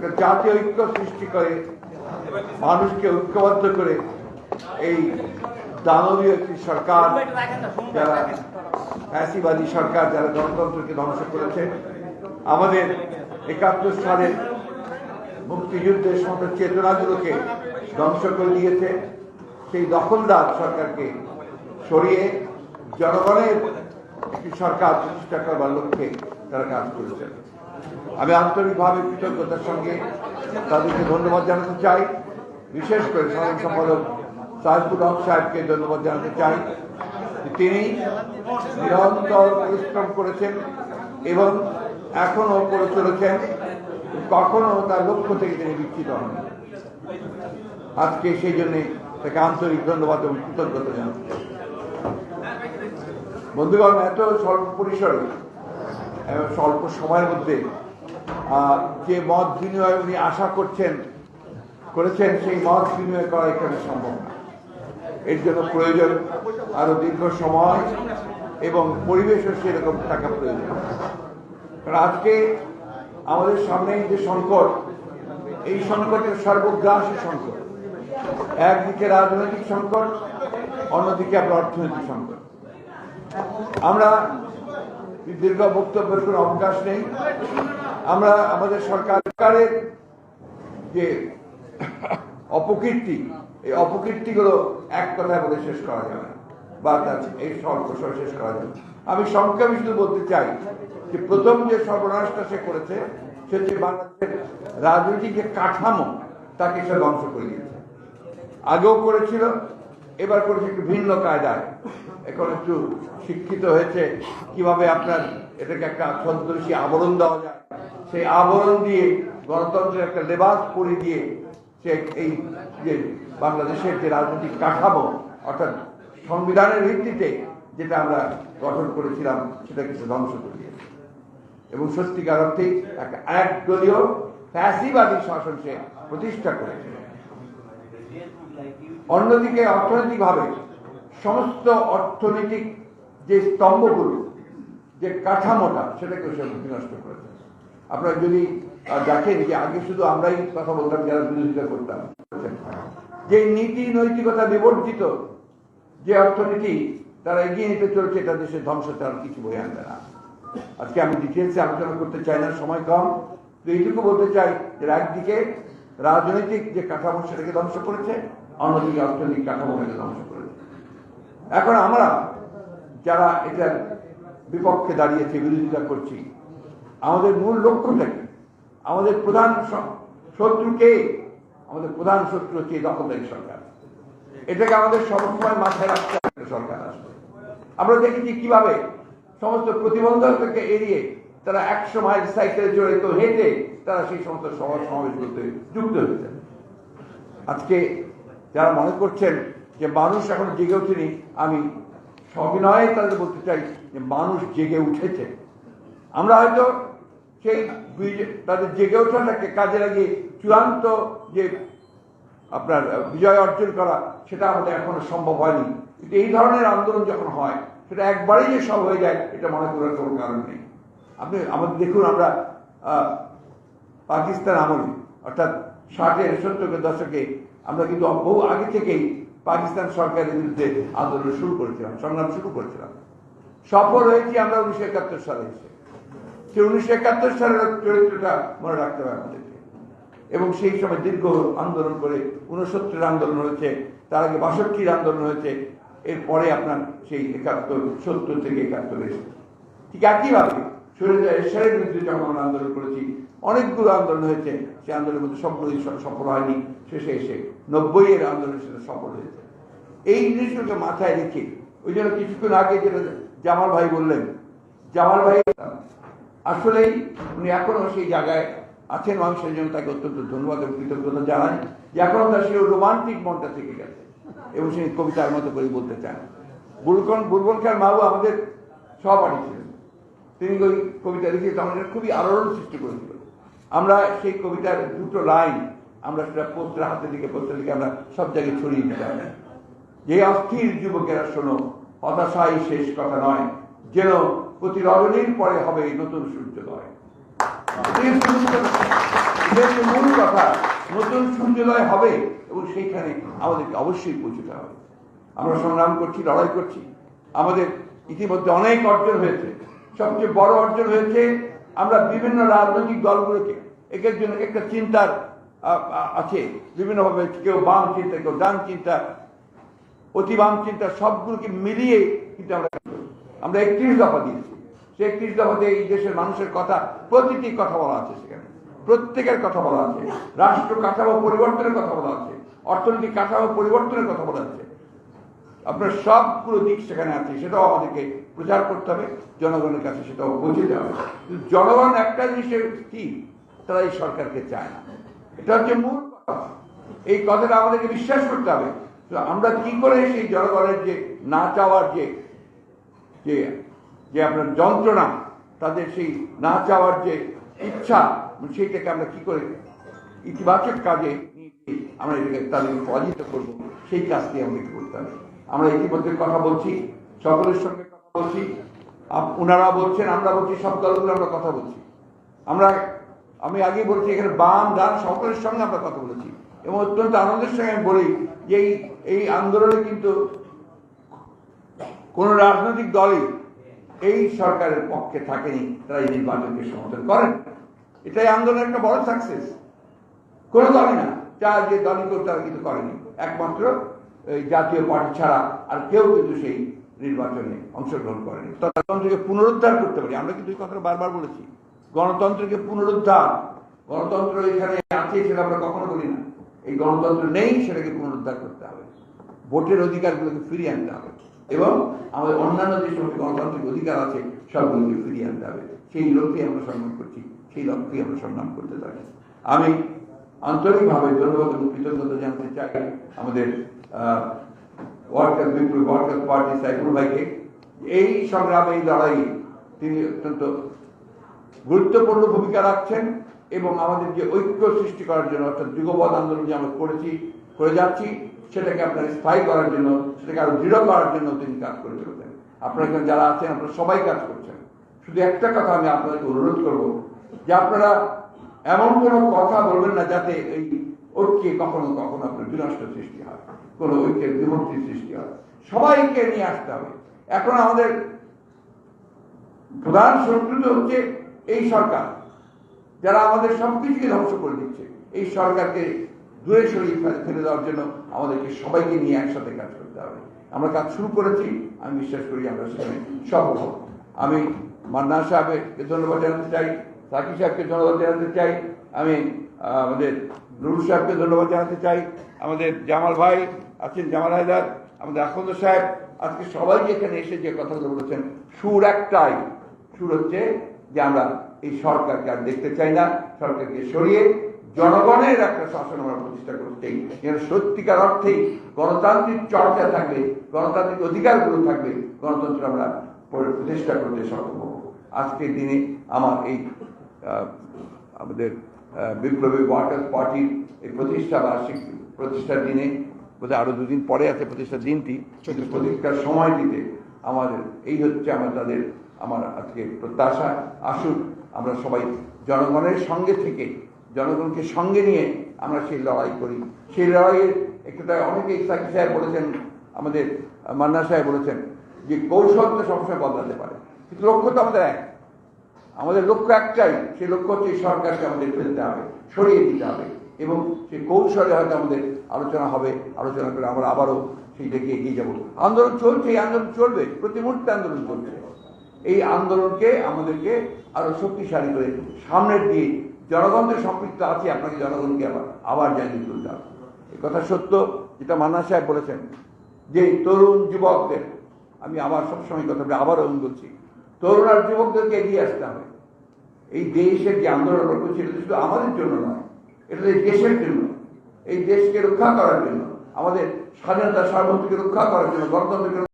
একটা জাতীয় ঐক্য সৃষ্টি করে মানুষকে ঐক্যবদ্ধ করে এই দানবীয় একটি সরকার, যারা ফ্যাসিবাদী সরকার, যারা গণতন্ত্রকে ধ্বংস করেছে, আমাদের ৭১ সালের মুক্তিযুদ্ধের সমস্ত চেতনাগুলোকে ধ্বংস করে দিয়েছে, সেই দখলদার সরকারকে সরিয়ে জনগণের একটি সরকার প্রতিষ্ঠা করবার লক্ষ্যে তারা কাজ করেছেন। আমি আন্তরিকভাবে কৃতজ্ঞতার সঙ্গে তাদেরকে ধন্যবাদ জানাতে চাই। বিশেষ করে সাধারণ সম্পাদক সাইফুল হক সাহেবকে ধন্যবাদ জানাতে চাই। তিনি নিরন্তর পরিশ্রম করেছেন এবং এখনো করে চলেছেন, কখনো তার লক্ষ্য থেকে তিনি বিচ্যুত হন। আজকে সেই জন্যে তাকে আন্তরিক ধন্যবাদ এবং কৃতজ্ঞতা জানাতে চাই। বন্ধুগণ, এত স্বল্প পরিসরে স্বল্প সময়ের মধ্যে যে মত বিনিময় উনি আশা করেছেন সেই মত বিনিময় করা এখানে সম্ভব না। এর জন্য প্রয়োজন আরো দীর্ঘ সময় এবং পরিবেশও সেরকম থাকা প্রয়োজন। কারণ আজকে আমাদের সামনে যে সংকট, এই সংকটের সর্বগ্রাসী সংকট। একদিকে রাজনৈতিক সংকট, অন্যদিকে আপনার অর্থনৈতিক সংকট। আমরা দীর্ঘ বক্তব্যের কোনো অবকাশ নেই। আমরা আমাদের সরকারের যে অপকীর্তি, এই অপকীর্তিগুলো এক কথায় বলে শেষ করা যাবে বা তার এই স্বল্প শেষ করা যাবে। আমি সংক্ষেপে শুধু বলতে চাই যে প্রথম যে সর্বনাশটা সে করেছে, সে হচ্ছে বাংলাদেশের রাজনৈতিক যে কাঠামো তাকে সে ধ্বংস করে দিয়েছে। আগেও করেছিল, এবার করেছে একটু ভিন্ন কায়দায়। এখন একটু শিক্ষিত হয়েছে কিভাবে আপনার এটাকে একটা ছদ্মবেশী আবরণ দেওয়া যায়, সেই আবরণ দিয়ে গণতন্ত্রের একটা লেবাস পরিয়ে দিয়ে সে এই যে বাংলাদেশের যে রাজনৈতিক কাঠামো, অর্থাৎ সংবিধানের ভিত্তিতে যেটা আমরা গঠন করেছিলাম, সেটাকে সে ধ্বংস করে দিয়েছে এবং সত্যিকার অর্থে একটা একদলীয় ফ্যাসিবাদী শাসন সে প্রতিষ্ঠা করেছে। অন্যদিকে অর্থনৈতিকভাবে সমস্ত অর্থনৈতিক যে স্তম্ভগুলো, যে কাঠামোটা, সেটাকে সে বিনষ্ট করেছে। আপনারা যদি দেখেন যে আগে শুধু আমরাই কথা বলতাম যারা বিরোধিতা করতাম, যে নীতি নৈতিকতা বিবর্জিত যে অর্থনীতি তারা এগিয়ে নিতে চলছে, এটা দেশের ধ্বংস ছাড়া কিছু বয়ে আনবে না। আজকে আমি ডিটেলসে আলোচনা করতে চাই না, সময় কম। তো এইটুকু বলতে চাই যে একদিকে রাজনৈতিক যে কাঠামো সেটাকে ধ্বংস করেছে, অন্যদিকে অর্থনৈতিক কাঠামোটাকে ধ্বংস করেছে। এখন আমরা যারা এটার বিপক্ষে দাঁড়িয়েছে, বিরোধিতা করছি, আমাদের মূল লক্ষ্যটা কি? আমাদের প্রধান শত্রু কে? আমাদের প্রধান শত্রু হচ্ছে দখলদারি সরকার। এটাকে আমাদের সবসময় মাথায় রাখতে হবে। সরকার আসবে, আমরা দেখেছি কিভাবে সমস্ত প্রতিবন্ধকতাকে এড়িয়ে তারা 100 মাইল সাইকেলে চড়ে তো হেঁটে তারা সেই সমস্ত সভা সমাবেশগুলোতে যুক্ত হয়েছে। আজকে যারা মনে করছেন যে মানুষ এখন জেগে ওঠেনি, আমি সবিনয়ে তাদের বলতে চাই যে মানুষ জেগে উঠেছে। আমরা হয়তো সেই তাদের জেগে ওঠাটাকে কাজে লাগিয়ে চূড়ান্ত যে আপনার বিজয় অর্জন করা, সেটা আমাদের এখনো সম্ভব হয়নি। কিন্তু এই ধরনের আন্দোলন যখন হয়, সেটা একবারেই যে সব হয়ে যায় এটা মনে করার কোনো কারণ নেই। আপনি আমাদের দেখুন, আমরা পাকিস্তান আমলে অর্থাৎ 60-এর 70-এর দশকে আমরা কিন্তু বহু আগে থেকেই পাকিস্তান সরকারের বিরুদ্ধে আন্দোলন শুরু করেছিলাম, সংগ্রাম শুরু করেছিলাম। সফল হয়েছি আমরা 1971 সালে এসে। সেই 1971 সালের চরিত্রটা মনে রাখতে হবে আমাদেরকে। এবং সেই সময় দীর্ঘ আন্দোলন করে 69-এর আন্দোলন হয়েছে, তার আগে 62-র আন্দোলন হয়েছে, এরপরে আপনার সেই 70 থেকে 71 এসেছে। ঠিক একইভাবে এরশাদের বিরুদ্ধে যখন আমরা আন্দোলন করেছি, অনেকগুলো আন্দোলন হয়েছে, সেই আন্দোলনের মধ্যে সবগুলোই সফল হয়নি। শেষে এসে 90-এর আন্দোলনের সাথে সফল হয়েছে। এই জিনিসগুলোকে মাথায় রেখে, ওই জন্য কিছুক্ষণ আগে যেটা জামাল ভাই বললেন, জামাল ভাই আসলেই উনি এখনো সেই জায়গায় আছেন। মানুষের জন্য তাকে অত্যন্ত ধন্যবাদ এবং কৃতজ্ঞতা জানাই যে এখনো তার সেই রোমান্টিক মনটা থেকে গেছে এবং সেই কবিতার মতো করে বলতে চান। বুলবুল খান মাহবুব আমাদের সহপাঠী ছিলেন, তিনি ওই কবিতা লিখে আমাদের খুবই আলোড়ন সৃষ্টি করেছিল। আমরা সেই কবিতার দুটো লাইন আমরা সেটা পোস্টার হাতে লিখে আমরা সব জায়গায় ছড়িয়ে দিতাম। যে অস্থির যুবকেরা শোনো, হতাশাই শেষ কথা নয়, যেন প্রতি রজনীর পরে হবে নতুন সূর্যোদয়। মূল নতুন সূর্যোদয় হবে এবং সেইখানে আমাদেরকে অবশ্যই পৌঁছতে হবে। আমরা সংগ্রাম করছি, লড়াই করছি, আমাদের ইতিমধ্যে অনেক অর্জন হয়েছে। সবচেয়ে বড় অর্জন হয়েছে আমরা বিভিন্ন রাজনৈতিক দলগুলোকে একের জন্য একটা চিন্তার আছে বিভিন্নভাবে, কেউ বাম চিন্তা, কেউ ডান চিন্তা, অতি বাম চিন্তা, সবগুলোকে মিলিয়ে কিন্তু আমরা 31 দফা দিয়েছি। সেই 31 দফাতে এই দেশের মানুষের কথা, প্রতিটি কথা বলা আছে, সেখানে প্রত্যেকের কথা বলা আছে, রাষ্ট্র কাঠামো পরিবর্তনের কথা বলা আছে, অর্থনৈতিক কাঠামো পরিবর্তনের কথা বলা আছে। আপনার সবগুলো দিক সেখানে আছে, সেটাও আমাদেরকে প্রচার করতে হবে, জনগণের কাছে সেটাও পৌঁছে দেওয়া হবে। জনগণ একটা জিনিসের কি, তারা এই সরকারকে চায় না, এটা হচ্ছে মূল কথা। এই কথাটা আমাদেরকে বিশ্বাস করতে হবে। আমরা কি করে সেই জনগণের যে না চাওয়ার যে যে আপনার যন্ত্রণা, তাদের সেই না চাওয়ার যে ইচ্ছা, সেইটাকে আমরা কি করে ইতিবাচক কাজে আমরা এটাকে তাদেরকে পরাজিত করবো, সেই কাজটি আমাদেরকে করতে হবে। আমরা ইতিমধ্যে কথা বলছি, সকলের সঙ্গে কথা বলছি, ওনারা বলছেন, আমরা বলছি, সব দলগুলো আমরা কথা বলছি। আমি আগেই বলছি, এখানে বাম ডান সকলের সঙ্গে আমরা কথা বলেছি এবং অত্যন্ত আনন্দের সঙ্গে আমি বলি যে এই আন্দোলনে কিন্তু কোন রাজনৈতিক দলই এই সরকারের পক্ষে থাকেনি, তারা এই নির্বাচনকে সমর্থন করেন। এটাই আন্দোলনের একটা বড় সাকসেস। কোন দলই না, যার যে দলই কেউ তারা কিন্তু করেনি, একমাত্র এই জাতীয় পার্টি ছাড়া আর কেউ কিন্তু সেই নির্বাচনে অংশগ্রহণ করেনি। গণতন্ত্রকে পুনরুদ্ধার করতে পারি, আমরা কিন্তু এই কথাটা বারবার বলেছি, গণতন্ত্রকে পুনরুদ্ধার। গণতন্ত্র এখানে আছে সেটা আমরা কখনো বলি না, এই গণতন্ত্র নেই, সেটাকে পুনরুদ্ধার করতে হবে, ভোটের অধিকারগুলোকে ফিরিয়ে আনতে হবে এবং আমাদের অন্যান্য যে সমস্ত গণতান্ত্রিক অধিকার আছে সবগুলোকে ফিরিয়ে আনতে হবে। সেই লক্ষ্যে আমরা সংগ্রাম করছি, সেই লক্ষ্যে আমরা সংগ্রাম করতে থাকি। আমি আন্তরিকভাবে ধন্যবাদ এবং কৃতজ্ঞতা জানাতে চাই আমাদের ওয়ার্কার্স পার্টি সাইফুল ভাইকে। এই সংগ্রামে, এই লড়াইয়ে তিনি অত্যন্ত গুরুত্বপূর্ণ ভূমিকা রাখছেন এবং আমাদের যে ঐক্য সৃষ্টি করার জন্য, অর্থাৎ যুগপৎ আন্দোলন যে আমরা করে যাচ্ছি, সেটাকে আপনার স্থায়ী করার জন্য, সেটাকে আরো দৃঢ় করার জন্য তিনি কাজ করে চলেছেন। আপনারা এখানে যারা আছেন, আপনারা সবাই কাজ করছেন। শুধু একটা কথা আমি আপনাদেরকে অনুরোধ করব যে আপনারা এমন কোনো কথা বলবেন না যাতে এই ঐক্যে কখনো কখনো আপনার বিনষ্ট সৃষ্টি হয়, কোনো ঐক্যের বিভক্তি সৃষ্টি হয়। সবাইকে নিয়ে আসতে হবে। এখন আমাদের প্রধান শত্রু হচ্ছে এই সরকার, যারা আমাদের সবকিছুকে ধ্বংস করে দিচ্ছে। এই সরকারকে দূরে সরিয়ে ফেলে দেওয়ার জন্য আমাদেরকে সবাইকে নিয়ে একসাথে কাজ করতে হবে। আমরা কাজ শুরু করেছি, আমি বিশ্বাস করি আমরা সেখানে সফল হব। আমি মান্নান সাহেবকে ধন্যবাদ জানাতে চাই, সাকিব সাহেবকে ধন্যবাদ জানাতে চাই, আমি আমাদের নুরুল সাহেবকে ধন্যবাদ জানাতে চাই, আমাদের জামাল ভাই আছেন, জামাল হায়দার, আমাদের আখন্দ সাহেব, আজকে সবাই এখানে এসে যে কথাগুলো বলেছেন, সুর একটাই, সুর হচ্ছে যে আমরা এই সরকারকে আর দেখতে চাই না, সরকারকে সরিয়ে জনগণের একটা শাসন আমরা প্রতিষ্ঠা করতে, সত্যিকার অর্থেই গণতান্ত্রিক চর্চা থাকবে, গণতান্ত্রিক অধিকারগুলো থাকবে, গণতন্ত্র আমরা প্রতিষ্ঠা করতে সক্ষম হব। আজকের দিনে আমার এই আমাদের বিপ্লবী ওয়ার্কার্স পার্টির এই বার্ষিক প্রতিষ্ঠার দিনে, বোধহয় আরো দুদিন পরে আছে প্রতিষ্ঠার দিনটি, প্রতিষ্ঠার সময় দিতে আমাদের এই হচ্ছে আমার আজকে প্রত্যাশা। আসুন আমরা সবাই জনগণের সঙ্গে থেকে, জনগণকে সঙ্গে নিয়ে আমরা সেই লড়াই করি। সেই লড়াইয়ের একটা অনেকেই সাকিব সাহেব বলেছেন, আমাদের মান্না সাহেব বলেছেন যে কৌশল তো সবসময় বদলাতে পারে, কিন্তু লক্ষ্য তো আমাদের এক, আমাদের লক্ষ্য একটাই, সেই লক্ষ্য হচ্ছে এই সরকারকে আমাদের ফেলতে হবে, সরিয়ে দিতে হবে এবং সেই কৌশলে হয়তো আমাদের আলোচনা হবে, আলোচনা করে আমরা আবারও সেই দিকে এগিয়ে যাব। আন্দোলন চলছে, এই আন্দোলন চলবে, প্রতি মুহূর্তে আন্দোলন চলছে। এই আন্দোলনকে আমাদেরকে আরো শক্তিশালী করে সামনের দিয়ে, জনগণের সম্পৃক্ত আছে, আপনাকে জনগণকে আবার জানিয়ে তুলতে হবে। এই কথা সত্য যেটা মান্না সাহেব বলেছেন যে তরুণ যুবকদের, আমি আবার সবসময় কথা বলে আবারও বলছি, তরুণ আর যুবকদেরকে এগিয়ে আসতে হবে। এই দেশের যে আন্দোলন করছে, এটা শুধু আমাদের জন্য নয়, এটা দেশের জন্য, এই দেশকে রক্ষা করার জন্য, আমাদের স্বাধীনতা সার্বভৌমত্বকে রক্ষা করার জন্য, গণতন্ত্রকে